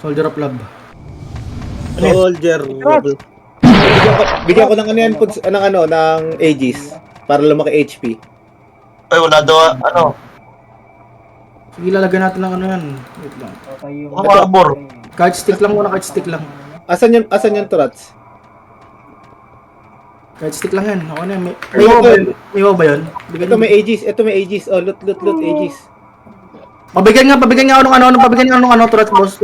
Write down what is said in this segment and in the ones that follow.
Soldier of Love. Soldier. Bigyan ko ng ano yan, ng Aegis. Para lumaki HP. Ay, wala daw, Sige, lalagyan natin ng ano yan. Wait lang. arbor. Kahit stick lang muna, kahit stick lang. Asan yung turrets? Kahit stick lang yan. Ako na yan. May iba ba yun? Ito may Aegis. Oh, loot Aegis. Pabigyan nga ako ng ano, turret boss.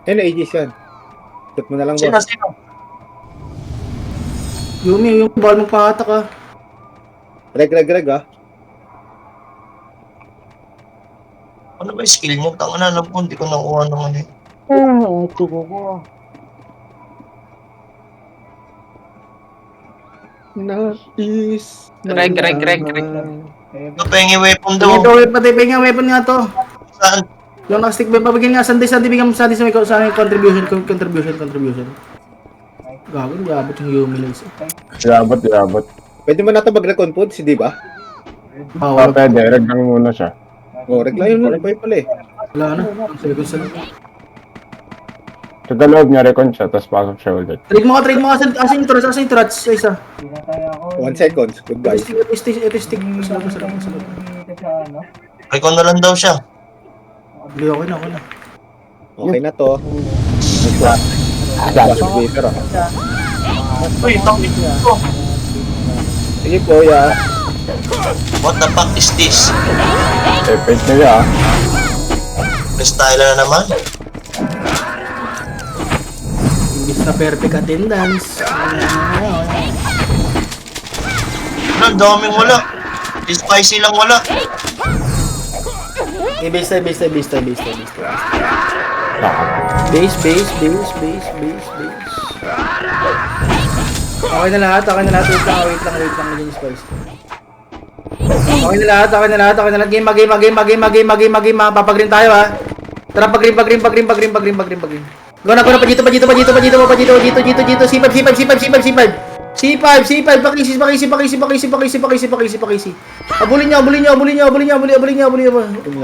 Ayun, Aegis yan. Loot mo na lang, Sino? boss. Yumi, yung ball mong pahatak ah. Reg, ah. Ano ba yung skill niyo? Tanga na lang po, hindi ko nakuha naman eh. Reg. Papengi weapon daw. Ito, weapon nga to. Saan? Yung naka-stick, pabigyan nga, Sunday, bigyan mo sa may contribution. Gago, hindi abot yung Yumi lang isa. Diabot. Pwede mo na ito mag-recon food, si Diba? Wala Pwede, reg lang muna siya. Oh, regla yun. Pwede pala eh. na. Ang sabi ko sa Sa loob niya, recon siya, tapos pasok siya ulit. trade mo ka. Asan yung turrets? Sa isa. 1 second. Goodbye. Ito stick. Sa loob. Recon na lang daw siya. Bili ako na. Okay na to. Water, ah. Uy, tangin ko. Sige po, ya. What the fuck is this? Effect na siya. Freestyle na naman. Imbis na perfect attendance. Ang daming wala. Spicy lang wala. Base. Okay na lahat. Wait lang. Yung spice. Okay na lahat. Game. Papag-green tayo ha. Tara, pag-green. Go na, pajito. C5. Pakisi. Abulin niyo.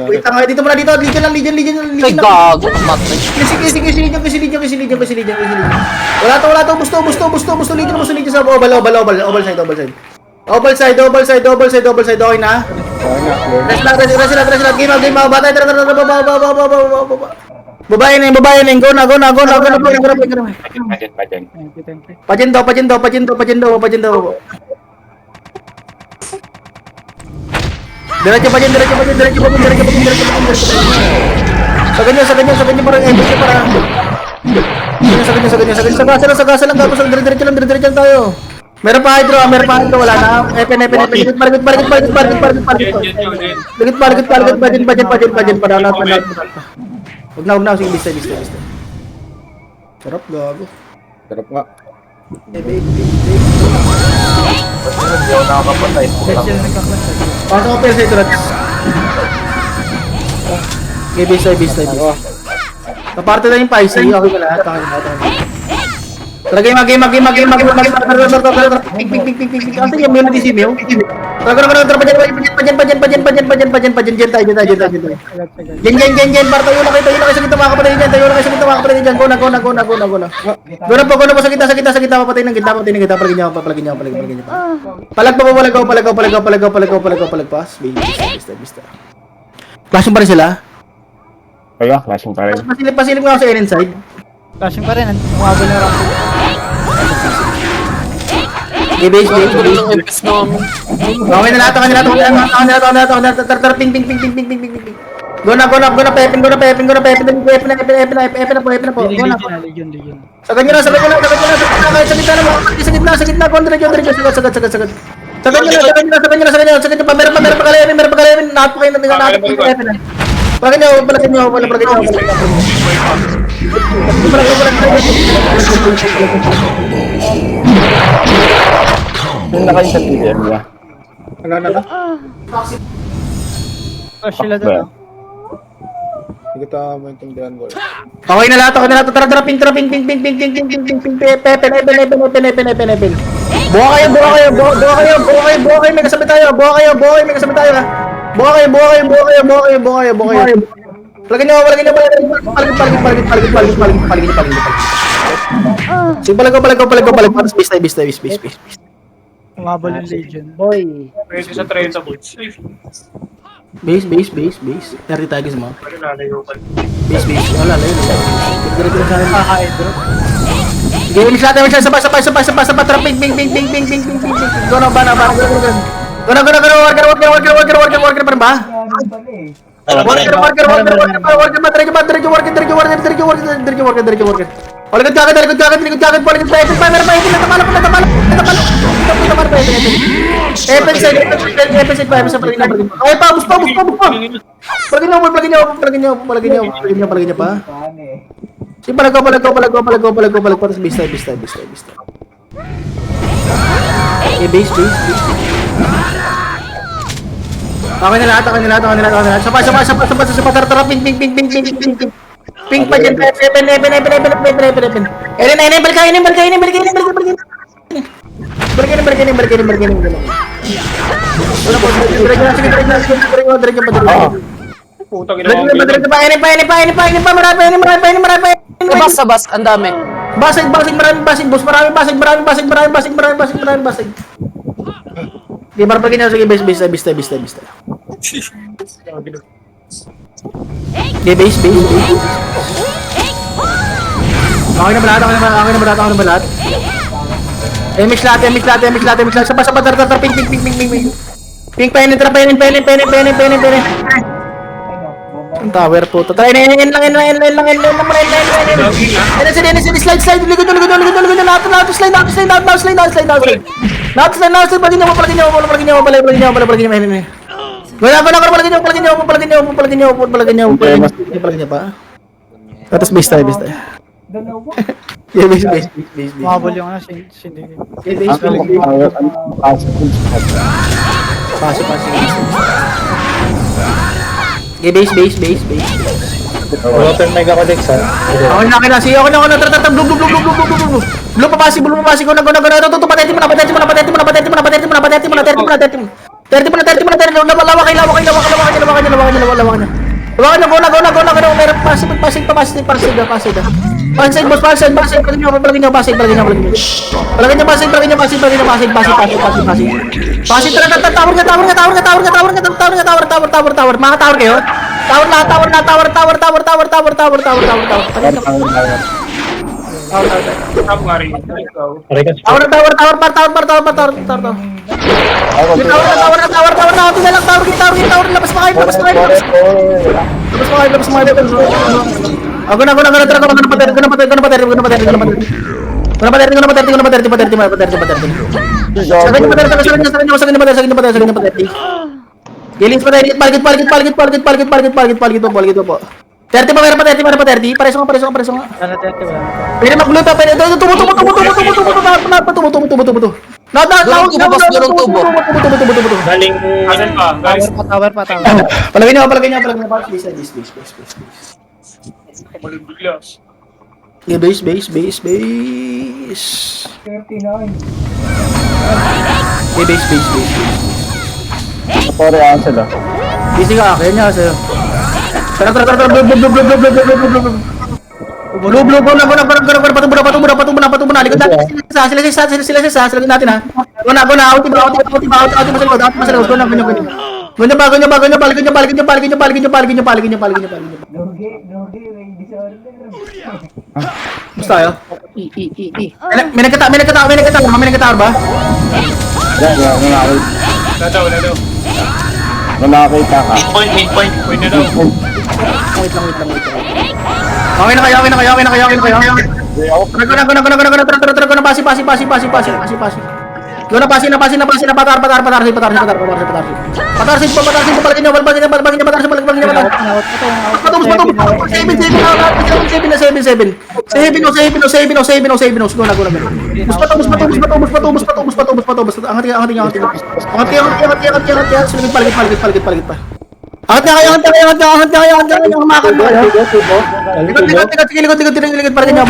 Wait lang, dito muna. Legion. Ay, gago. Matay. Kisilid niyo. Wala to. Busto. Legion sa oval side. Oval side. Okay na? Rest lang. Game. Batay. Babae na yun. Go na. Pajen daw. Diretso pajen. Sa ganyan parang epic para. Sa lang tapos diretso lang tayo. Meron pa hydro, wala na. Epen. Pargit. Pajen para lahat. Huwag na, sige, bista. Sarap, gago. Sarap nga. Hindi ako nakakapatay. Pasok ko pero sa ito, Rats. Okay, bista. Kaparte na yung paisi, okay ka lahat. Tara, game. Asan yung melody si Mew? Tara, pajen tayo. Gen, para tayo na kayo sa kita mga kapatid dyan. Go na. Go na po sa kita, papatay ng kita, palagin niyo. Palag pas. Bista. Flashing pa rin sila? Kaya, flashing pa rin. Pasilip nga ako sa inside. Flashing pa rin. Umabol na lang. Base. Okay na lahat. Tara, ping. Go na, pepin na. Go na. Sagad nyo na. Sa gitna. Sagad. Sagad nyo. Meron pa kalayamin. Lahat po kayo pepin na. Palagin nyo. Yung nakain sa TDM niya. Ano? Flash sila doon. Hindi ko maintindihan ko. Okay na lahat. Tara, ping. Pepin. Buha kayo. May kasabit tayo. Buha kayo. Ha. Buha kayo. Palagin nyo, palagin. Sige, palag ko. Base. Umabol yung Legion. Boy. Pwede sa 30 boys. Base. 30 tayo guys mo. Ano lalayo ka? Base. Wala, layo. Diretso lang sa akin. Kaka-hydro. Sige, ulis natin. Sabay. Trap, ping. Go na. Worker pa rin ba? Worker. Likod jacket. Ay, pa. Palagin nyo pa. Sige, palag ko. Tapos base time. Okay, base. Okay na lahat. Sabay. Tara. Ping pa dyan. 7. Enable ka. Wala po. Diretso pa. Putang ina mo. Diretso pa. Marami. Sabas, ang dami. Basig, maraming basig, boss. Maraming basig. Di, para pag ginagawa, sige, base. Okay, base. Okay na ba lahat? MX lahat. Sabay, tara, ping. Ping, penin. Ang tower po. Try na, yan lang. Slide. Likod. Lahat, slide. Palagin nyo. Palagin nyo pa. Tapos base tayo. Yeah, base. Umabol yung ano, Syndicate. Base. Paso. Okay, base. Open mic ako, Dex, ha? Okay na. Sige, okay na. Tara. Blue, papasi. Go na. Tutu, patenti mo na. Lawak na. Meron pasig. Pasig, boss. Palagin nyo. Pasig. Tower. Mga tower kayo? Tower. Top nga rin. Ikaw. Tower. Labas mo kayo. Labas mo kayo. Ako na. Gilis pa tayo, palgit po. 30 pa, meron pa 30. Pareso nga. Wala na 30, wala na. Pwede mag-blue pa, pwede. Tumuto. Tumuto. Galing. Asan pa? Guys. Tower pa. Palagin nyo. Please. Biglas. Okay, base. Okay, base. Sorry, sila. Busy ka, kaya niya sa'yo. Tara, blue, patubo na, likod natin, sila natin ha. Go na, out, masalikod, go na, paligid nyo. Basta tayo? May nagkatawa ba? Wala daw. Wala nakakita ka. Midpoint. Pwede daw. Wait lang. Okay na kayo. Tara, pasi. Go na, pasi na, patar. Palagin nyo. Patubos. Go na. Patubos. Angat. Sulit, paligid pa. Angat kayo. Humakan mo. Likod. Paligid nyo.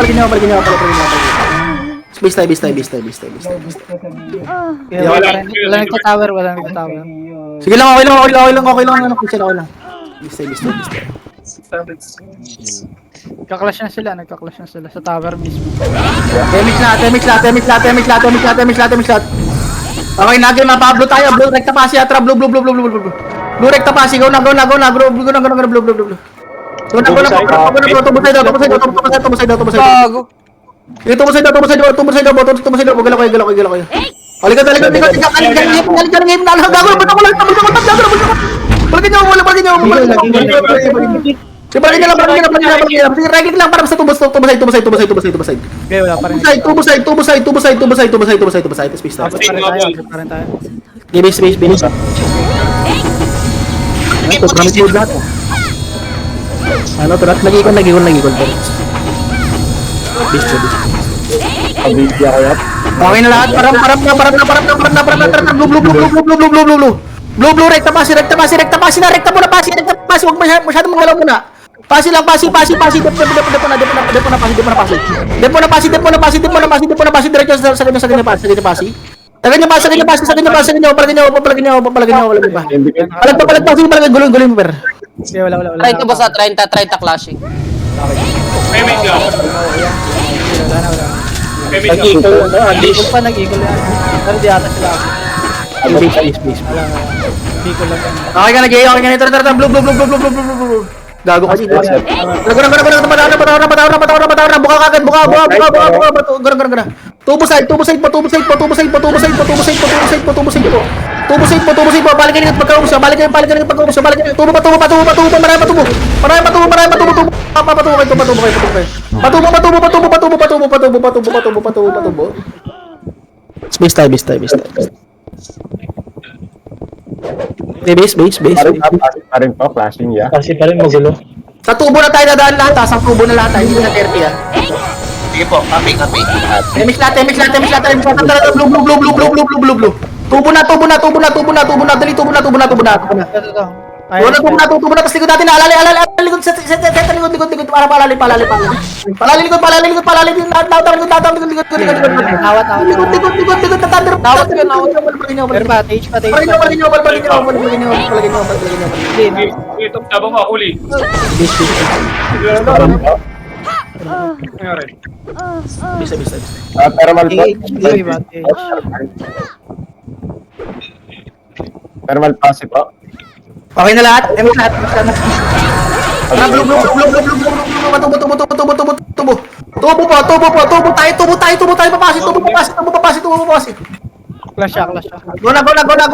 Base tayo. Wala nagka-tower. Sige lang, okay lang. Base tayo. Nagka-clash na sila, nagka-clash na sila sa tower mismo. Temix lahat. Okay, nagay na Pablo tayo. Blue recta pasi atra. Blue. Blue recta pasi. Go na. Blue. Go na. Gago. Right click lang para sa tubos. Okay, wala pa rin. Tubo side. Space Abot pa rin tayo, abot pa rin tayo. Space. Ano to lahat lagi ko. Bisto. Pabigyan ko yan. Okay na lahat. Parang blue recta pasi. Recta muna pasi. Huwag masyadong magalaw muna. Pasi lang, pasi. Depo na pasi. Diretso sa kanya pasi. Taganya pasi. Palagin niyo. Palag pasi. Gulong mo, per. Okay, wala. 30 ba sa 30 clashing? May mid lang. Wala. Nag-equal ano, Alice. Eagle pa, nag-eagle yan. Pero di ata sila. Space. Eagle lang yan. Okay ka na. Tara. Blue. Gago kasi. Buka kagad. Buka. Tubo side po. Balik kayo pagkaubos. Tubo pa. Marami pa tubo. Patubo. Space tayo. Base. Parin po, flashing, yeah. Kasi pa rin magulo. Sa tubo na tayo dadaan lahat, ha? Sa tubo na lahat, ha? Hindi na 30, ha? Sige po, copy. Temix lahat. Blue. Tubo na. Dali, tubo na. Ito. Tubo na. Tapos likod natin, alali. Likod, set, likod. Para palali. Palali. Likod. Likod. Nawat. Tatanda. Nawat ko. Pero patage. Palagin nyo. Ito, tabang mo, huli. Nangyari. Bisa. Thermal po. Thermal passive po. Okay na lahat. Blue. Tubo tayo. Papasi. Clash siya. Go na. Direct na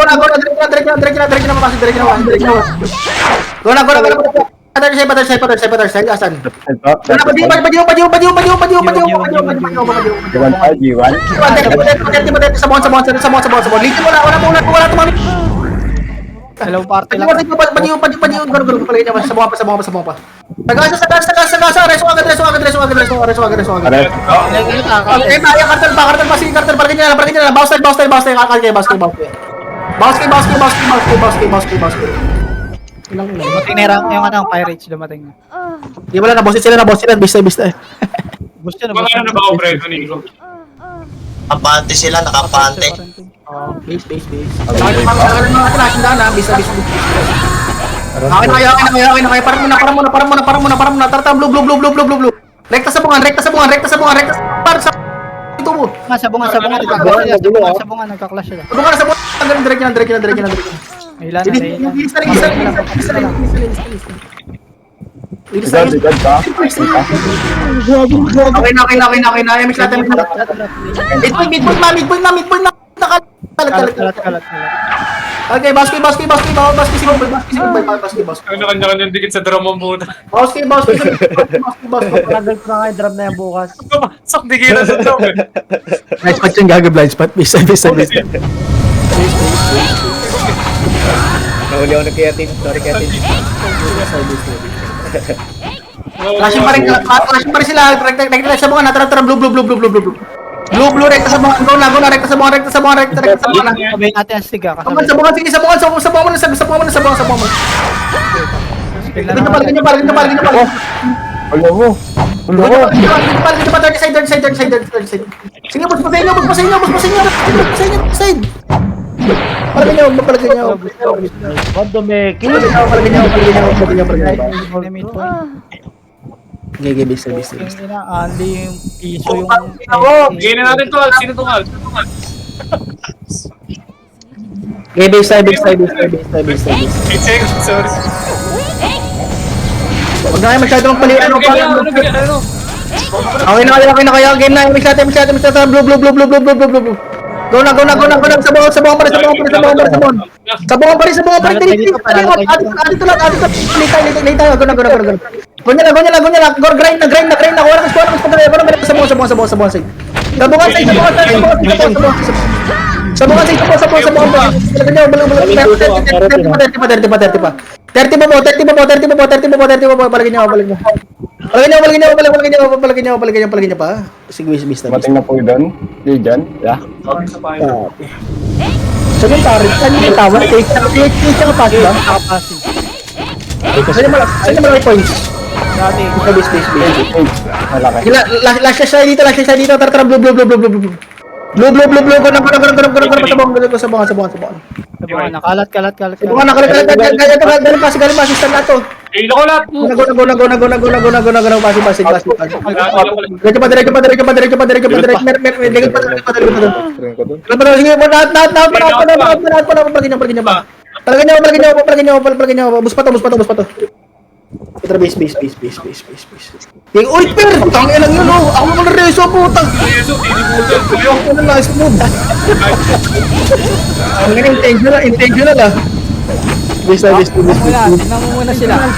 papasi. Go na. Other side. Asan? G1. Sa mga. Litin mo na. Wala tumamit. Hello party lang. Padiyo. Palagay niya. Sa mga pa. Tagasa. Reso agad. Kartel pasi. Palagay niya. Bounce tayo. Bounce. Dumating na yung pirates dumating na. Di wala na. Boss sila. Bista. Gusto na Mga ano na ba ako, Preso, Nico? Kampante sila, nakapante. Base. Bisa. Okay. Parang muna. Tarta. Blue. Rekta sa bungan. Para sa ito mo. Sabungan, nagka-clash sila. Bungan sa bungan. Direct na. Ilan Ligad ba? Okay na. MX lahat. Midpoint na. Kalat. Okay, basket. Kanya-kanya yung dikit sa drum mo muna. Basket. drop na yan bukas. Sak dikiran sa drum eh. Blind spot yung gaga, blind spot. Bisa. Nahuli ako ng Keatin. Sorry, Keatin. Flashing pa rin sila. Rekta sa mga natara. Blue. Rekta sa mga. Go na. Rekta sa mga. Sabihin natin ang stick ah. Sa bunga. Sige, sa bunga mo. Palagin niyo. Ulo mo. Third side. Sige, bus pa sa inyo. Side. Palagay niyo, palagay niyo. Bandomeki. Palagay niyo. Limit point. Gigi, base. Yung only yung piso yung... Bigyan na natin to, Al. Sino to, Al? Gigi, base. 8 seconds, sorry. Huwag na kayo masyado magpaliwan. Ano, ano? Okay na kayo. Game na. Mix natin. Blue. Go na. Sabong pa rin. Sabong pa rin. Dito lang. Late tayo. Go na. Go niya lang. Go, grind na. Kuha na sabong. Sabungan side. Sabungan pa. Palagay niyo pa. Sige, bis. Mating na po doon. Di dyan. Yeah. Saan yung tarik? Saan yung tawa? Take siya pass ba? Kapasi. Saan yung malaki points? Dati. Bis. Malaki. Last siya dito. Tara, blue. Blue. Go na. Sabungan. Sabukan na. Kalat. Sabungan na. Galing pasi stand na to. Eh, ako lahat. Go na. Pasi. Diretso pa. Sige, lahat pa. Palagay niyo. Bus pa to. Ito, base. Uy, per! Tangin lang yun, oh! Ako naman na reso, putang! Yeso, tinibutan ko yun. Ano na, smooth! Ang intentional, ah! Base. Tingnan mo muna sila.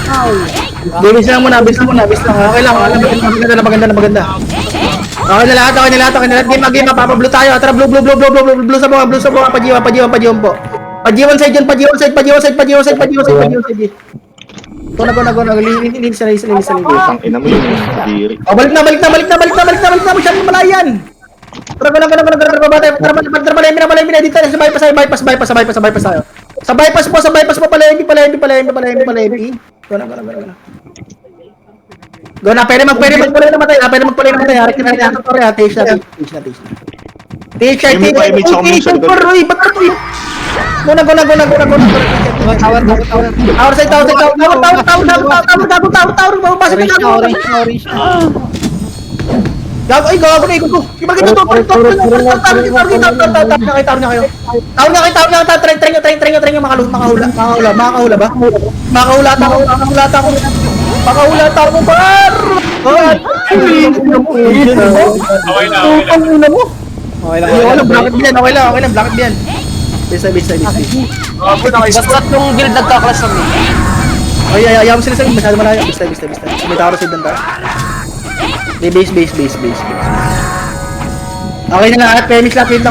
Base lang muna. Okay lang. Maganda. Okay na lahat. Game, papablo tayo. Tara, blue sa mga, pajiwan po. Pajiwan side. Go na. Linis sa Ang ina mo yun. Diri. Oh, balik na. Masyadong malayan. Tara, malayan na dito. Sa bypass tayo. Sa bypass po, palayampi. Go na. Go na, pwede magpalay na matay. Harik na. Taste na. Roy, ba't ka po yun? Go na. Tower. Orange. Gago. Ibagay to. Try nyo makahula ba? Makahula ako, par! Okay na. Okay lang, blacket yan. Bisa. Basta't yung guild nagka-clash kami. Ayaw mo sila sa masyado malayo. Bisa. May taro side ng tayo. Base. Okay na lahat. Pemix lang. Tara,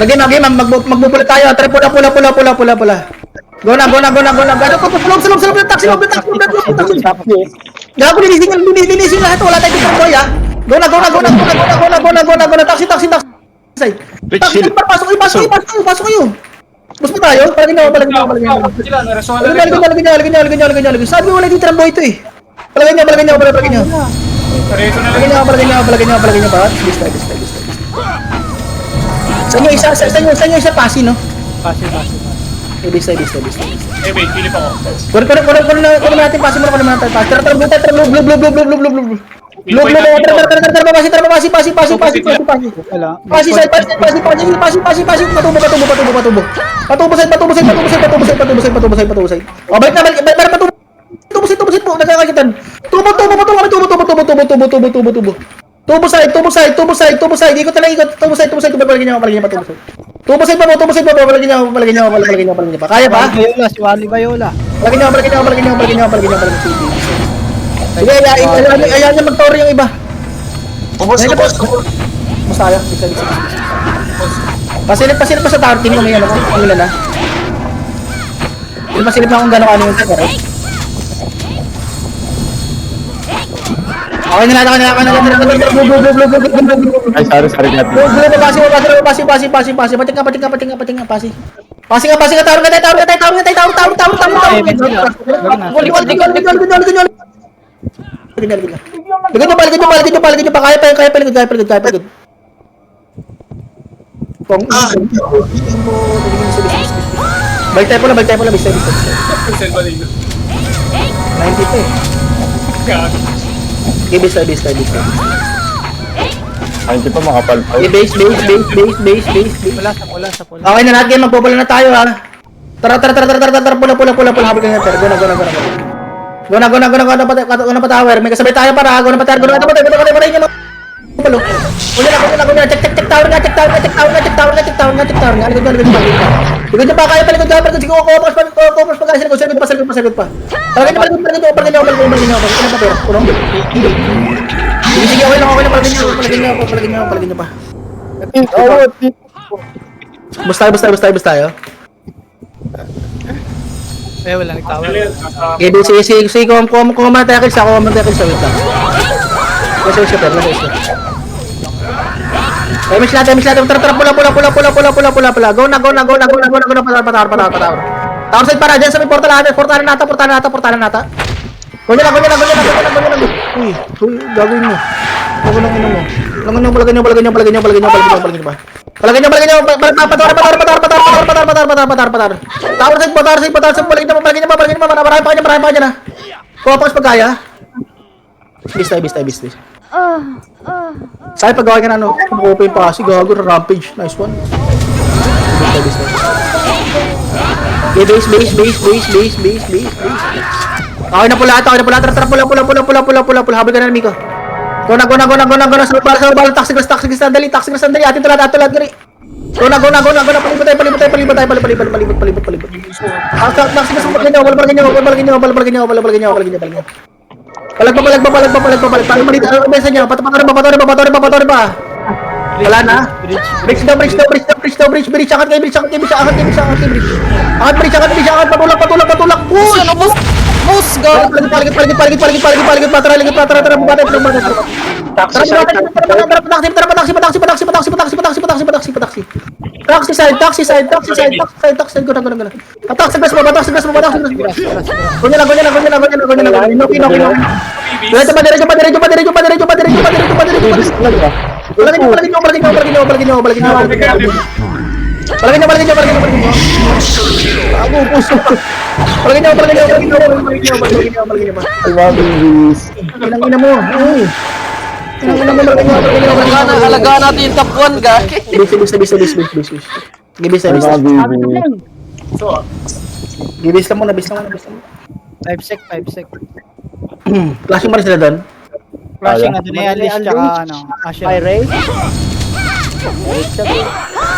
game. Magbubulat tayo. Tara, pula. Go na. Sulong yung taxi. Gago, linisin lahat. Wala tayong pitang boy, ha. Go na. Taxi. Taxi, pasok kayo. Bus pa tayo? Palagay niyo. Sila, naresuhan na rin. Palagay niyo. Sabi mo wala dito ng boy ito, eh. Palagay niyo. Reso na rin. Palagay niyo pa. Bisa. Sa inyo isa pasi, no? Pasi. Bisa. Eh, wait, pilip ako. Kunin natin pasi mo. Tara, blue. Tara, pasi. Wala. Pasi. Patubo side. Oh, balik na. Patubo side po. Nagkakakitan. Tubo side. Ikot. Tubo side. Palagay niyo patubo side. Tubo side pa. Palagay niyo pa. Kaya pa? Si Wally Bayola. Palagay niyo. Sige, ayan niya mag-tour yung iba. Ubus. Masaya. Bisa. Pasilip pa sa tower team kung may ano kung ilan na. Hindi pasilip na kung gano'n yung tower. Okay na lahat. Ay, sorry natin. Pasi. Pating nga, pasi. Pasi nga, tower nga tayo. Ligod nyo pa. Kaya pa. Pong. Balik tayo pula, balik tayo pula, balik tayo. Send ba dito? 90 pa eh. Gago. Okay, base tayo, base tayo, base tayo. Ay, hindi pa makapal pa. Okay, base. Wala sa pula. Okay na lahat game, magpupula na tayo ha. Tara, pula, habol ka na, go na. Go na pa tower, may kasabay tayo para, go na pa tower, palo. Kunya, check tower nga. Likod niya pa, kaya palikod. Sige, kopos pa guys, sagot pa. Palagay niyo. Kurang. Sige, okay lang, palagay niyo pa. Bus tayo. Wala nagtawa. Okay, sige, kung matakil sa wait lang. Kasi siya. Miss natin. Tara, pula. Go na, patawar. Tawar side para dyan sa may portalan nata. Kunya lang. Uy, gagawin mo. Palagay niyo pa. Patawar. Tawar side, palagay niyo pa. Marami pa kanya na. Kopos pag kaya. Bis tayo. Sa'yo pag gawin ka na open pa kasi gago, rampage. Nice one. Bis tayo. Okay, base. Okay na pula. Tara, pula. Habol ka na, Miko. Go na. Sa bala, taxi gas, dali. Atin tulat, gari. Go na. Palibot tayo. Taxi gas, balagin niyo. Palag pa. Paano malita? Ano besa niya? Patore pa. Wala na. Bridge. Akat kayo, bridge. Patulak. Push! Boss, go! Paligid. Tara, bubatay. Taxi side. Go na. Taxi gas mo. Kunya lang. Diretso pa. Palagin niyo. Ako, puso. Palagin niyo pa. Ilang ina mo. Uy. Alagaan natin yung top 1, gaki. Bis. Gibis. So, Gibis lang muna. 5 sec. Flashing mo rin sila doon. Flashing na doon Alice tsaka Asher.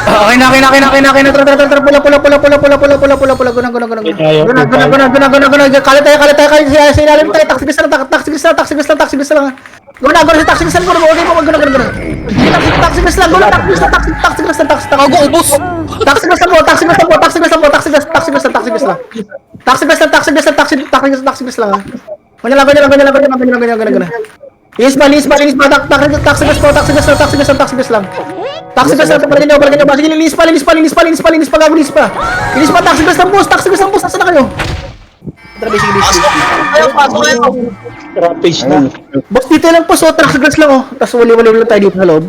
Okay na. Tara, pula. Guna. Kala tayo. Sa ilalim tayo. Taxi gas lang. Guna. Taxi gas lang. Guna. Taxi gas lang. Kago, ubos! Taxi gas lang. Kanya lang. Linis pa. Taxi gas lang. Palagin niyo. Sige, linis pa. Taxi gas lang, boss. Nasaan na kayo? Tara, basic. Pasok kayo. Rampage na. Boss, dito lang po. So, taxi gas lang, oh. Tapos wali lang tayo dito sa loob.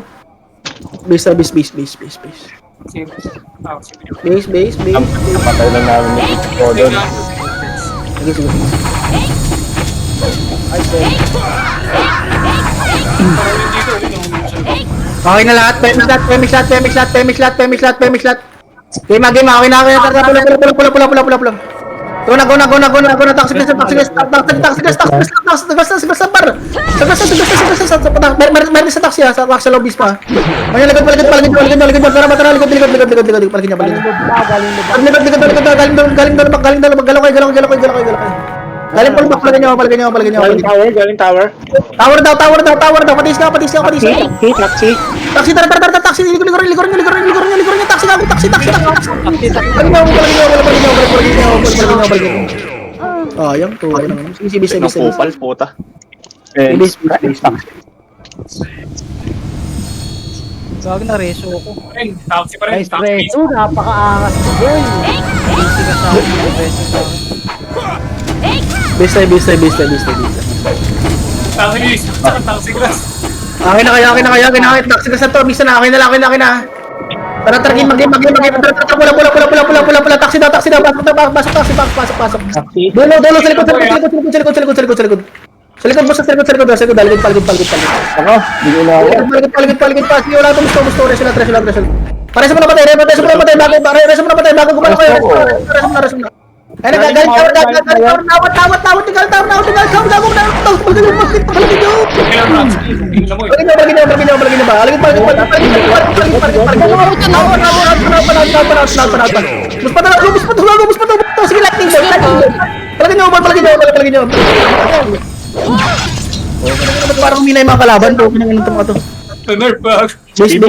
Base. Napatay lang namin yung ito doon. Sige. Okay na lahat. Pemix lot. Game. Okay na. Pula. Go na. Taxi gas. Meron sa taxi ha. Sa taxi lobbies pa. Kanya likod. Palagin niyo. Galing tower. Tower daw. Patis ka. Taxi. Taxi, tara, taxi. Ligurin niyo. Taxi. Ayang to. Bisa. Kupal, puta. Bis. Gawag na reso ko. taxi pa rin. Taxi. Napakaangas ko boy. Busy ka sa akin. Reso sa akin. Bis. Taxi gas. Akin na kaya. Taxi ka sa to. Bisa na. Akin na. Tara, game. Pula. Taxi daw. Pasok. Dulo, sa likod. Sa likod, boss, sa likod. Paligid. Ako, hindi ko na ako. Paligid. Sige, wala itong gusto. Resa lang. Pares mo na patay, bago gumalaw kayo. Resa mo na. Ay, nagagalit tower. Nawat. Tinggal tower. Paligid nyo. Paligid nyo ba? Paligid. Bus pa to. Sige, lightning bolt. Paligid nyo. Parang minay mga kalaban po. Pinangin itong mga to. Nerf bag. Base.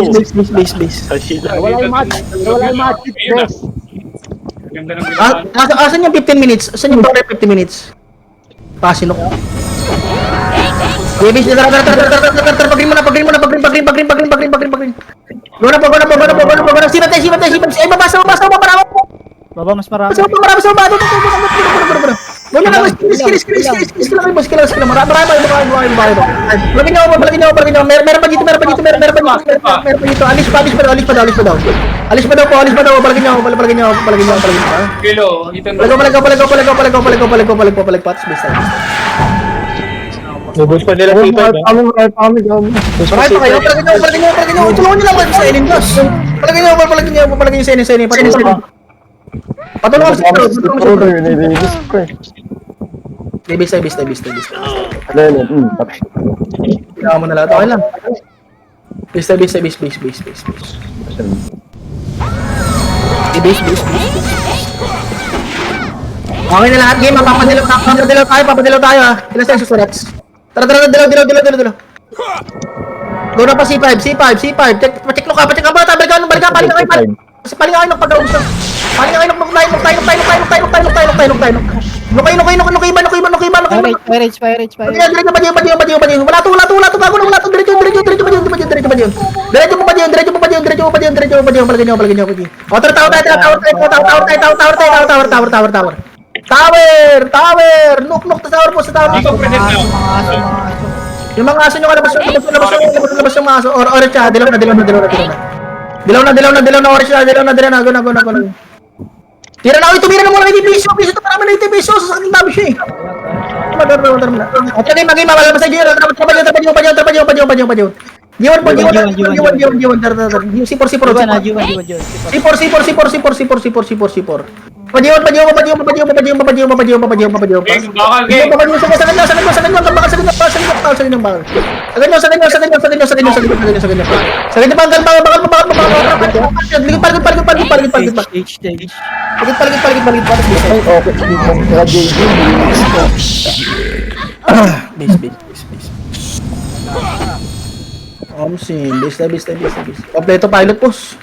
Wala yung match. Ganda ng Asan yung 15 minutes? Asan yung 15 minutes? Pasinok. Base, tara. Pagrin mo na. Go na. Sibat. Ay, mabasa. Baba, mas marami. Marami. Wala na, skill lang. Marami. Palagin niyo. Meron pa dito. Alis pa daw. Palagin niyo. kilo. Ito na. Palagpatos. Basta. Lubos pa nila kita. Marami pa kayo. Palagin niyo. Tulungan niyo lang sa Enin, boss. Palagin niyo sa Enin. Patulungan sa Enin. Base. Kailangan mo na lahat. Okay lang. Base. Okay na lahat, game. Papadilaw tayo ha. Ilan tayo susurats? Tara. Dilo. Go na pa C5. Check ka. Balik ka kayo. Kasi paling kayo ng pag-ausap. Paling kayo ng nukay. Fire rage. Diretso pa diyon. Wala to. Gago na wala to. Diretso pa diyon. Palagin niyo. O, tower. Nuk sa tower po. Dito present na. Yung mga aso nyo kalabas yung mga aso. Orange siya. Dilaw na. Orange siya. Dilaw na. Go. Tira na ako. Tumira na muna. Piso. Ito para naman na piso. Sasakit dami siya eh. Tara muna. Okay, maging mawala sa inyo. Trapadyo. Giwan po. Tara. C4. C4. Papadyo. Stage. Paligid. Base. Kompleto pilot post.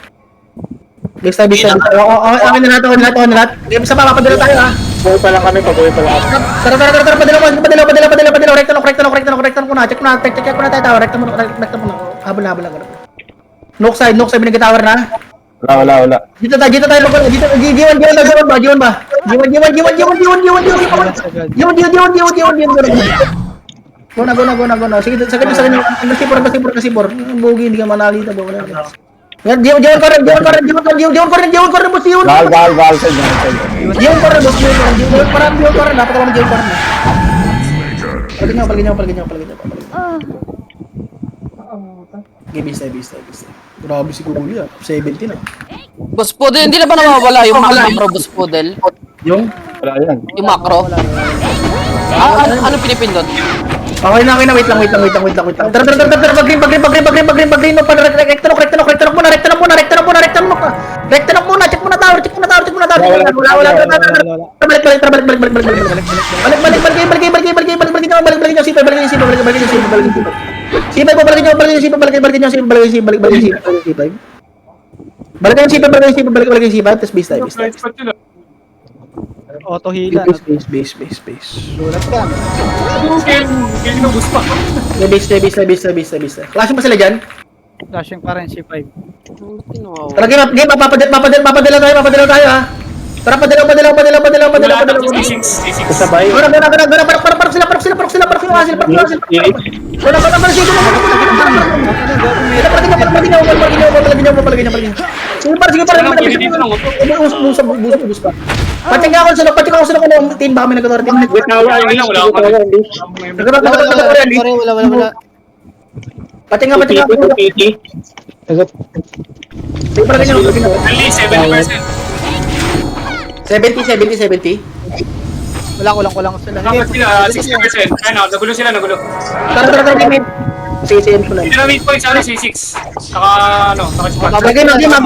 Base. Akin na lahat. Game sa papadala tayo ha. Buhay pa lang kami. Tara. Padala. Rektan ko na. Check ko na tayo. Rektan mo na. Habol lang. Knock side, binigay tower na. Wala. Dito tayo. Giwan ba? Go na. Sige, sa kanya. Kasipor. Bugi, hindi ka manalita. Yan, Dion ko rin, boss, Dion. Val, side. Dion ko rin. Dapat ako Dion ko rin. Palagin niyo. Base. Grabe si Kuli ah. 17 ah. Boss Poodle, hindi na ba nawawala yung macro, Boss Poodle? Yung? Wala yan. Yung macro? Ano pinipindot? Okay na. Wait lang. Tara. Pag-green mo pa. Rektanok muna. Check muna tower. Wala. Balik niyo. Sipay po, balikin niyo. Tapos base tayo. Auto healer. Base. Lulat ka. Game na bus pa. Base. Klase pa sila dyan? Flashing pa rin, C5. Tara, game, papadala tayo ha. Tara, padala. Wala na C6. Kasabay. Parang sila. Sige par. Bus pa. Patingin ako sa team baka may nagkatawar team. Wait, tawa, English. Wala, Tawa, English. Wala. Patingin ako. PT. Sige par ganyan. Only 70%. 70. Kulang sila. Dapat sila 60%. Ayun na, nagulo sila. Tara, mid. CCM ko lang. Hindi na midpoint sa C6. Saka squad. Lagay na, tara,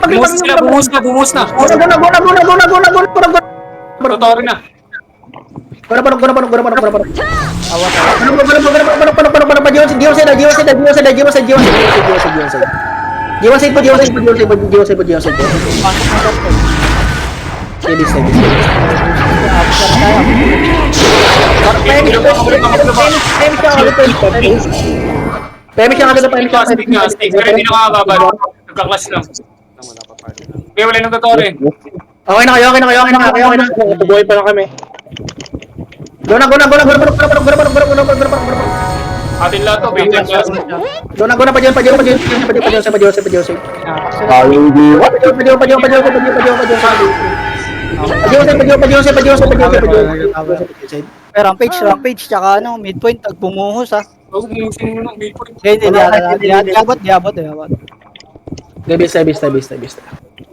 Bumus sila, bumus na. Go na. Totoo rin na. Guna. Stick nga, stick. Pero hindi nakakababad. Nagka-clash lang. Okay, wala nang totoo rin. Okay na kayo. Buhay pa lang kami. Guna. Atin lahat to, 20 plus. Guna pa dyan. Kayong diwa. Rampage, tsaka midpoint, bumuhos ha. Huwag bumusin mo ng midpoint. Hindi, diabot. Base.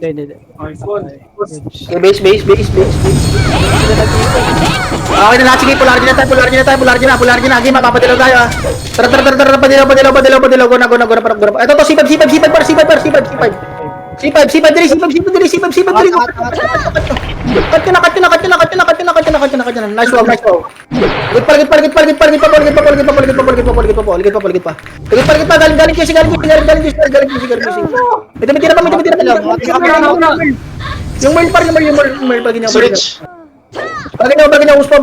Hindi. iPhone. Base. Okay na lahat, sige, pular na tayo. Game, mapapadilaw tayo ah. Tara, padilaw. Guna. Ito to, sipag. C5, dali. Cut na. Nice wow. Ligit pa. Galing QC. Yung Merl pa ganyan. Switch. Bagay bus pa.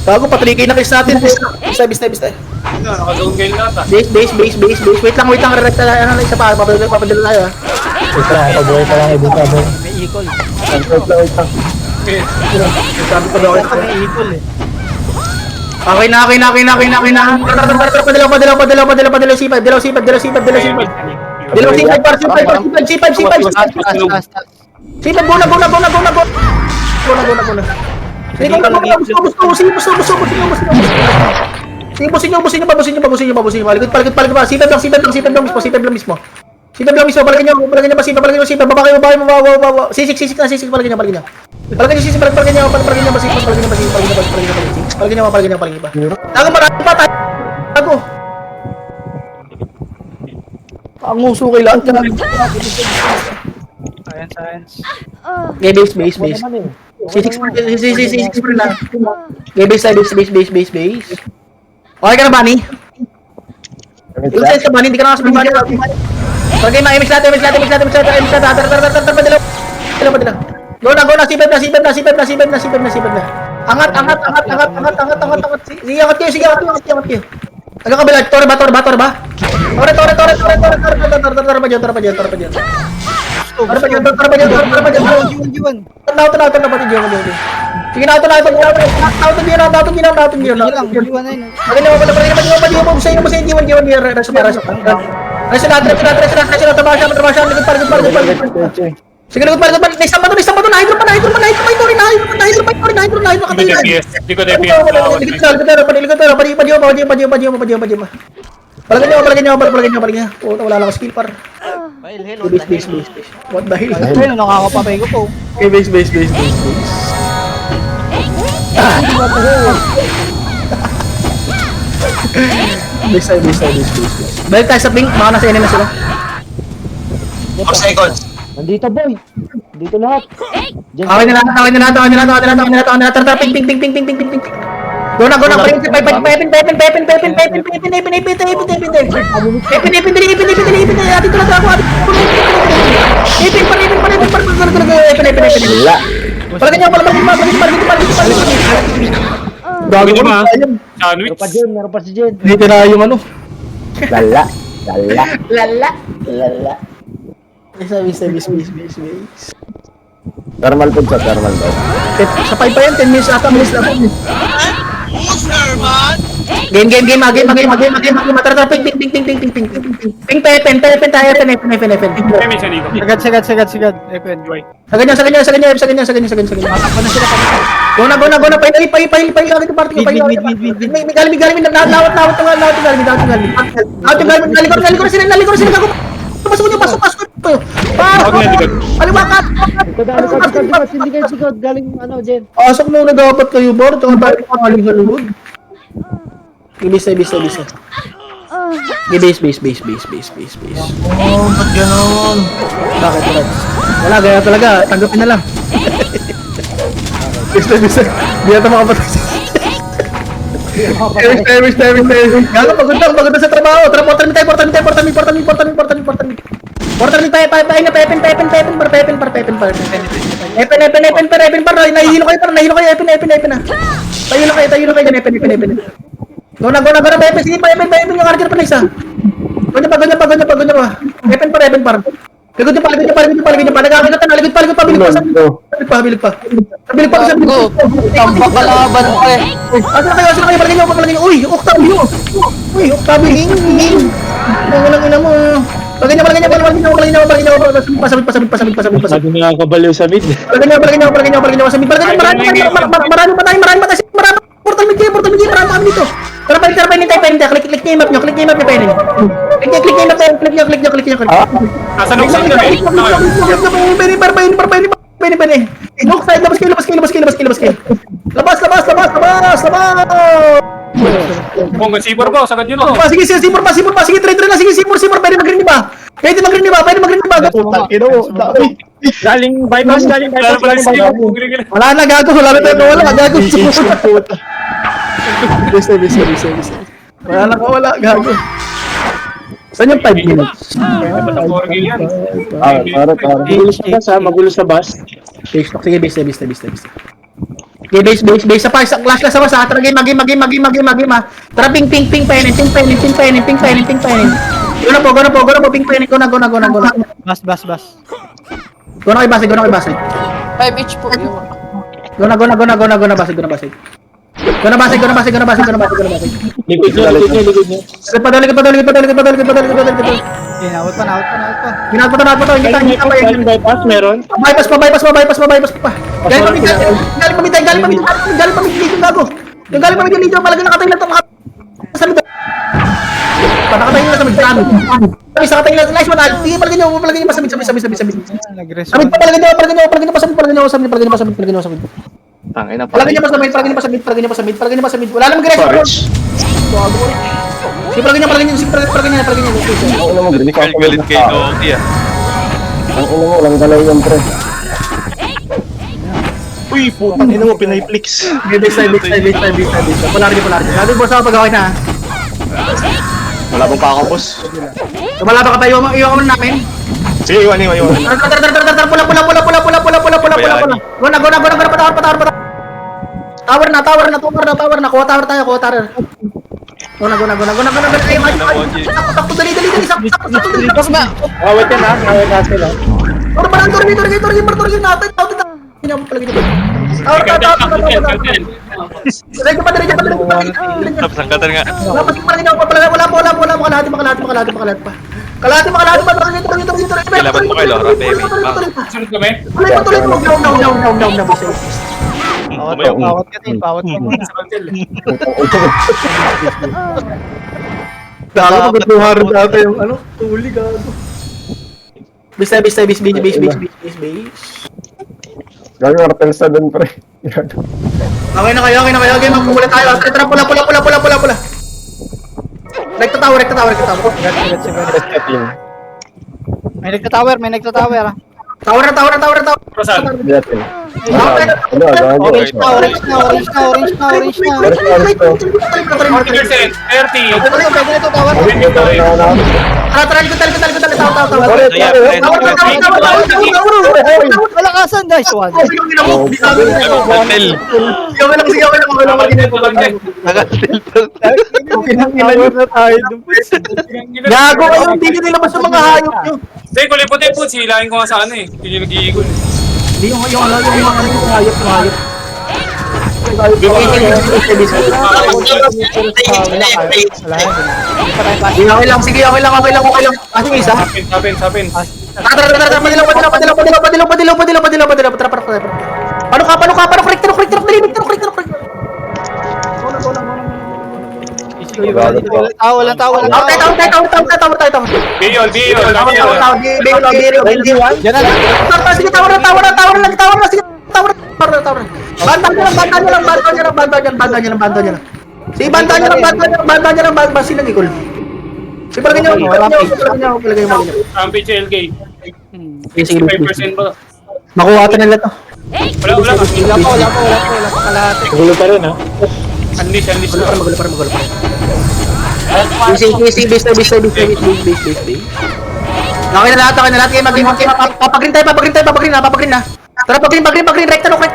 Bago patrikay na kiss natin. Bisa. Naka-zone kayo lahat ah. Base. Wait lang. Isa pa. Papadala tayo ah. May equal. Sabi ko daw. May equal eh. Okay na. Padalaw C5. Guna. Sige, busin nyo pa. Paligid pa. Sipag lang mismo. Palagyan nyo pa. Baba kayo. Sisik na. Palagyan nyo. Tago, marami pa tayo. Tago. Ang uso kay lahat. Science. Okay, base. C6 pa rin lang. Okay, base. Okay ka na, Bunny? Yung sense ka, Bunny, hindi ka na nakasabi, Bunny. Okay, ma-image natin. Padalaw. Go na. Sipag na. Angat. Sige, angat kayo. Ano ka ba? Tore ba? Tore pa dyan. Sige na, sige, isang bato na hydro pa. Hindi ko DPS. Palagyan nyo. Wala lang skill par. Base. What the hell? Ayun, nakakapapay ko po. Okay, base. Base. Balik tayo sa pink, baka nasa enemy na sila. 4 seconds. Nandito boy. Dito lahat. Okay na lahat. Tara, pink. Go na, pepin. Gago Diba? ba? Sandwich. Meron pa si Jen. Dito na yung ano. Lala. Base. Thermal food sa thermal daw. Sa 5 pa yan, 10 minutes ata, minutes lang. Game. Tara, ping. Ping, pepen tayo, epen. Kaya may siya dito. Sigad. Epen. Sa ganyan. Matakbo na sila kami. Go na, paili lagi ng party ko, paili. May galing, lawat yung galing. Galing ko na sila, gago. Pasok nyo. Huwag na likod. Aliwakat! Sigad. Galing, Jen. Pasok na nagapat kayo, bro. Ito ang balik ko ang halihulod. Ibis. Base. Oh, ba't ganon? Bakit, Rex? Wala, gaya talaga. Tanggapin na lang. Base. Di ata makapatas. Service. Gago, pagod na sa trabaho. Tara, portal mi tayo. Epen. Nahihilo kayo, epen na. Tayo na kayo dyan, epen. Go na, Pepe. Sige pa, Epen yung archer pa na isa. Ganyan pa. Epen par. Ligod pa. Nagkakita na, ligod pa. Bilig pa. Tambak kalaban ko eh. Asa na kayo, palagay nyo. Uy, Octavio. Hing. Walang ina mo. Palagay nyo. Pasabit. Masyado nakakabaliw sa mid. Palagay nyo sa mid. Marami pa tayo. Portal mid, marami kami dito. Tara, painin tayo. Click nyo yung map nyo, painin. Click nyo. Nasa nung side kami. Painin. Look side, labas kayo. Labas. Kung sipor ko, sagad yun ako. Sige, sipor pa. Sige, trade na. Sige, sipor. Pwede mag-green ba? Galing bypass. Wala na, gago. Wala na tayo nawala. Gago. Base. Wala, gago. Saan yung 5 minutes? Dapat ang 4 kill yan. Para. Magulo sa bus. Sige, base. Okay, base. Sa pa, clash sa basa. Tara, game. Tara, ping, painin. Go na po, ping, painin. Go na. Bas. Go na kay Basig. 5 each po. Go na, Basig. Go na, Basig. Likod nyo. Padali. Out pa. Ginagawa na. Hindi tayo. Galing bypass, meron. Bypass pa. Galing pa dito, gago. Yung galing pa dito, malaga nakatayin lang ito. Nakatayin lang sa magkano. Nakatayin lang. Nice one, Al. Sige, palagay nyo masamit. Nag-respawn. Samit pa, palagay nyo masamit. Tangin na Palagay nyo masamit. Wala namang gres. Sige, palagay nyo. Ang ulo mo, grinig ako. Galit kay Doki ah. Ang ulo mo, walang galaw yan, pre. Uy, putang ina mo, pinay-flix. Base. Polarity. Natin boss ako pag-okay na. Wala pong kakapos. Lumalaban ka pa, iwan ka muna namin. Sige, iwan. Tar, pula. Go na, patawar. Tower na. Kuha tower tayo. Go na. Sakto, dali. Tapos ba? Awit yan ha, awit na sila. Tower pa lang, Torgin natin. Hindi na palagi dito. Tower. Diretso pa. Tapos ang katal nga. Wala po, kalahati pa. Kalahati pa, Torgin. Kailaban mo kay Laura, baby. Sunod kami. Tuloy. No. Bawat ka din. Sa hotel. Gago, magtuharin natin yung tuli, gago. Base. Gawin martels na dun, pre. Okay na kayo. Okay, magmumula tayo. Tara, pula. Rekta tower. May nagtatower. Tower. Saan? Diyatin. Orange na. Percent, 30. Pwede na ito, tower. Tara, tawa. Malakasan, nice one. Hotel. Gago kayo, hindi nyo nilabas yung mga hayop nyo. Hindi, kulay puti po. Silahin ko nga sa ano eh. Hindi nyo nag-iigol. Hindi yung hayop. Okay, sige, okay lang. Ano yung isa? Sapin. Tara, padilaw. Paano, correct. Walang tao. Tower. Biyol. Yan na lang. Sige, tower na. Sige, tower. Banta niya lang. Sige, banta niya lang. Basi lang ikol. Sige, palagay niyo. Rampage LK. Sige, 65% ba? makuha ata nila to. Wala. Wala pa kalahati. Gulo pa rin, ha? Unleash na. Magulo pa. Base. Okay na lahat. Papagreen na. Tara, pagreen. Rekta no. Po,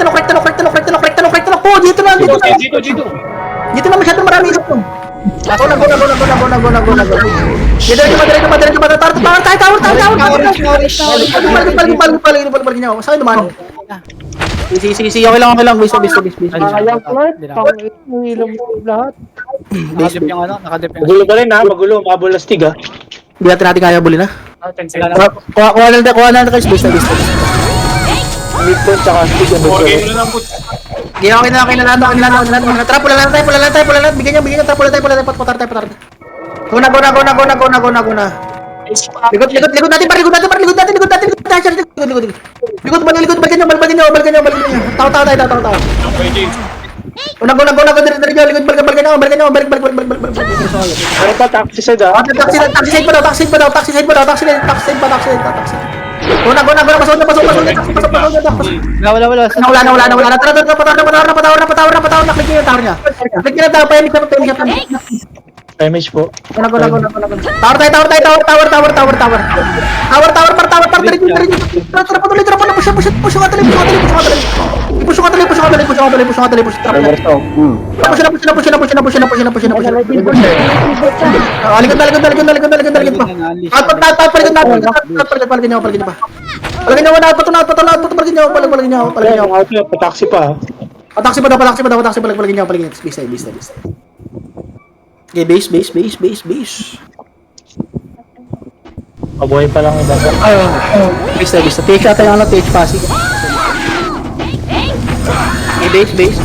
dito na. Dito na masyadong marami isip ko. Go na. Diretso ba? Tower. Balik niya ako. Saan naman? Sige, okay lang. Base. Nakadip yung Magulo pa rin, ha? Magulo. Mabulastig, ha? Hindi natin kaya bulin, ha? 10 seconds. Kuha na guys, base. Midpoint tsaka stick ang 4 game na lang po. Okay na. Tara, pula lang. Bigyan niya. Tara, pula tayo. Patar. Go na. Likod natin. Likod natin. Balikan niyo. Tao. Okay, James. Go. Likod, balikan niyo. Balik. Ano pa, taxi side, ha? Taxi side pa daw. Taxi side. Go na. Pasok na. Wala. Nawala. Tara. Patawar na. Click niyo yung tower niya. Click niyo na tower. Pahimik siya. Damage po. Go na. Tower tayo. Tower. Diretso. Tara, push ka tuloy. Push ka tuloy. Aligid pa. Palagin niyo pa. Palagin niyo. Yung outlet, pa-taxi pa, ha? Taxi pa daw. Palagin niyo. Base. Okay, base. Mabuhay pa lang iba. Base. TH ata yung TH Pasig. Okay, base.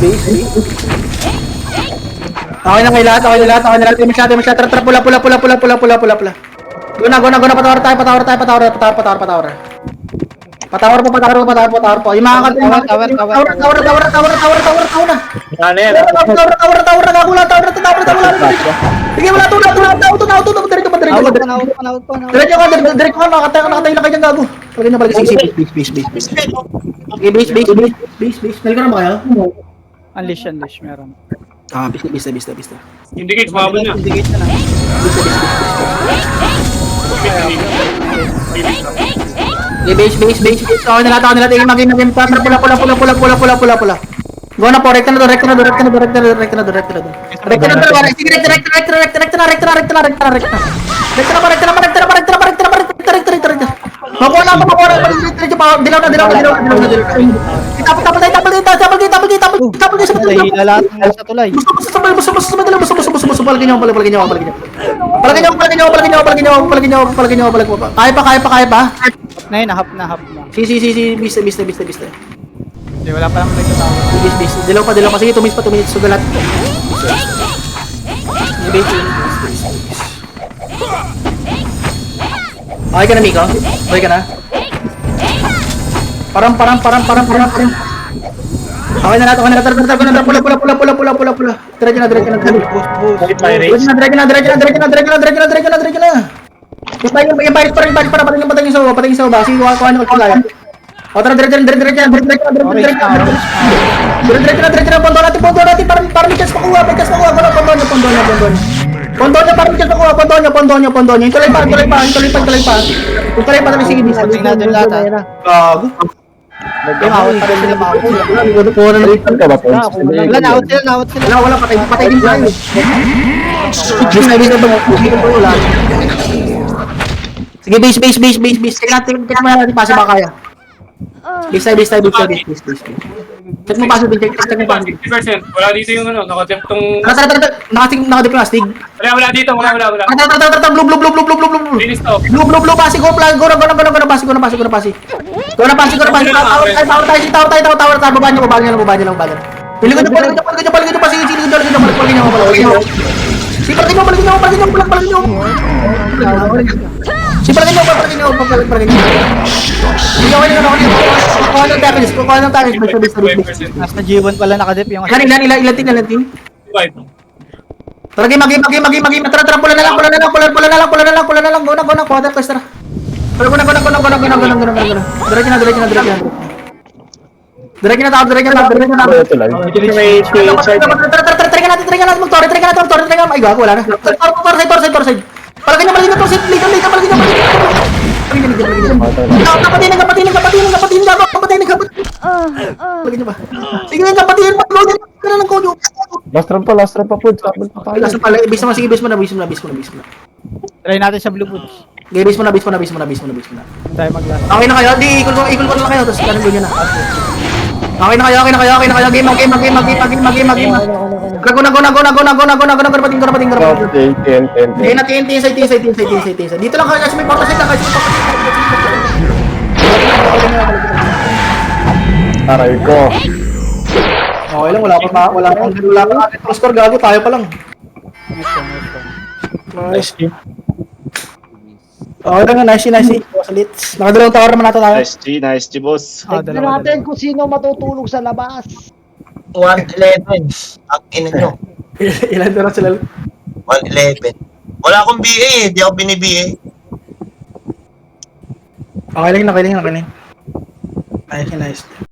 Okay na lahat. Masyado. Tara, pula. Go na. Patawar. Patawar po. Yung mga Tower. na. Ano yan, ha? Sige, wala to. Diretso pa. Diretso ka. Nakatayo na kayo dyan, gago. Palagay niyo. Base. Okay, base. Nalikan na ba kayo? Unleash, meron. Base. Indicate, mababa na. Indicate na lang. Okay, base. Okay na lahat. Maging pula. Go na po, rekta na doon. Rekta na. Makuha na. Dilaw na. Tapal sa Nahihila lahat ng sa tulay. Kaya pa. Hap na. Si, bista. Hindi, wala pa lang nagtatawa. Base. Dilaw pa. Sige, tumis pa. Sugalat. Base. Okay ka na, Miko? Okay ka na? Parang. Okay na natin. Pula. Diretso na. Pirates. Diretso na. Yung baris pa rin. Patay yung sawa. Sige, kuha na magkulaya. O tara, diretso na. Pondo natin. Parang may chance makuha. Pondo niya, parang may chance makuha. Pondo niya. Yung tuloy pa. Sige, bisa. Tingnan natin lahat, ha? Gago. Mawat pa rin sila. Kuha na rin ka ba, Pons? Wala, nawat sila. Wala, patay din tayo. Sige, base. Tingnan natin, pasa ba kaya? Base tayo. Check mo paso, check mo paso. 50%. Wala dito yung ano, nakatip tong... Tara. Nakadip na stig. Wala dito, wala. Tara. Blue. Finish to. Blue, pasi, go, pasi. Go na, pasi. Tower, baba niyo. Piligod niyo, pasi. Sipalagin niyo. Kukuha ng damage. Base. Nasa G1 pala nakadip yung... Ilan team? 5. Tara, game. Tara, pula na lang. Go na, quarter quest, tara. Tara, go na. Direct na. Ito lang. May speed side. Try ka natin. Mag-torre, ay gago, wala na. Tor side. Palagay na, tor side. Liga. Kapatid. Palagay niyo ba? Sige na, kapatid. Mag-load ka na ng kodo. Last round pa po. Sabon pa tayo. Lasa pala, base mo na. Try natin sa Blue Boots. Okay, base mo na. Tayo mag-last. Okay na kayo, di ikol ko na kayo, tapos ganun nyo na. Okay na kayo, game. Go na, pating. Okay na, TNT inside. Dito lang kayo, kasi may porta side lang, Aray ko. Okay lang, wala pa score, gago, tayo pa lang. Nice team. Okay lang, nice. Salits. Nakadalawang tower naman natin tayo. Nice G, boss. Tignan natin kung sino matutulog sa labas. 111. Ang ina nyo. Ilan doon sila? 111. Wala akong BA, di ako bini-BA. Okay lang. Nice.